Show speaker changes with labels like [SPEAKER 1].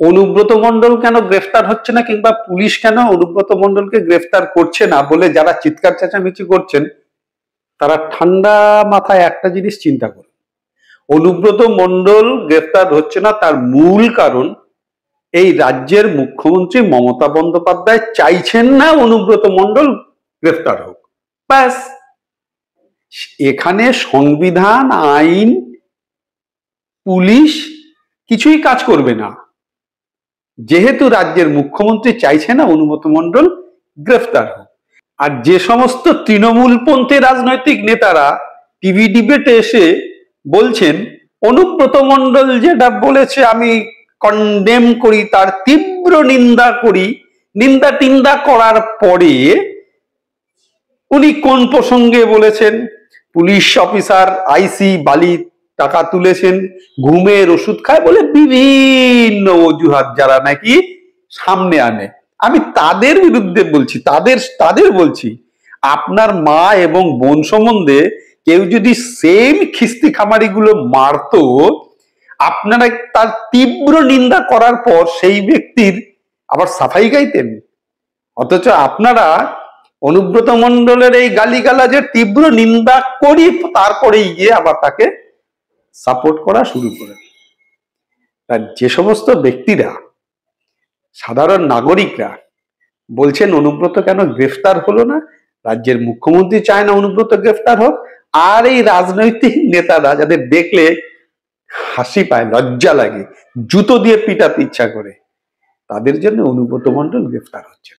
[SPEAKER 1] অনুব্রত মণ্ডল কেন গ্রেফতার হচ্ছে না, কিংবা পুলিশ কেন অনুব্রত মণ্ডলকে গ্রেফতার করছে না বলে যারা চিৎকার চেঁচামেচি করছেন, তারা ঠান্ডা মাথায় একটা জিনিস চিন্তা করে, অনুব্রত মণ্ডল গ্রেফতার হচ্ছে না তার মূল কারণ এই রাজ্যের মুখ্যমন্ত্রী মমতা বন্দ্যোপাধ্যায় চাইছেন না অনুব্রত মণ্ডল গ্রেফতার হোক। ব্যাস, এখানে সংবিধান, আইন, পুলিশ কিছুই কাজ করবে না, যেহেতু রাজ্যের মুখ্যমন্ত্রী চাইছে না অনুব্রত মণ্ডল গ্রেফতার হোক। আর যে সমস্ত তৃণমূলপন্থী রাজনৈতিক নেতারা টিভি ডিবেটে এসে বলছেন অনুব্রত মণ্ডল যেটা বলেছে আমি কন্ডেম করি, তার তীব্র নিন্দা করি, নিন্দা টিন্দা করার পরে উনি কোন প্রসঙ্গে বলেছেন, পুলিশ অফিসার আইসি বালি টাকা তুলেছেন, ঘুমের ওষুধ খায় বলে বিভিন্ন অজুহাত যারা নাকি সামনে আনে, আমি তাদের বিরুদ্ধে বলছি, তাদের বলছি, আপনার মা এবং বোন সম্বন্ধে কেউ যদি সেম খিস্তি খামারি গুলো মারতো, আপনারা তার তীব্র নিন্দা করার পর সেই ব্যক্তির আবার সাফাই গাইতেন। অথচ আপনারা অনুব্রত মণ্ডলের এই গালিগালাজের তীব্র নিন্দা করি, তারপরেই গিয়ে আবার তাকে সাপোর্ট করা শুরু করেন। যে সমস্ত ব্যক্তিরা, সাধারণ নাগরিকরা বলছেন অনুব্রত কেন গ্রেফতার হলো না, রাজ্যের মুখ্যমন্ত্রী চায় না অনুব্রত গ্রেফতার হোক, আর এই রাজনৈতিক নেতারা যাদের দেখলে হাসি পায়, লজ্জা লাগে, জুতো দিয়ে পিটাতে ইচ্ছা করে, তাদের জন্য অনুব্রত মণ্ডল গ্রেফতার হচ্ছে।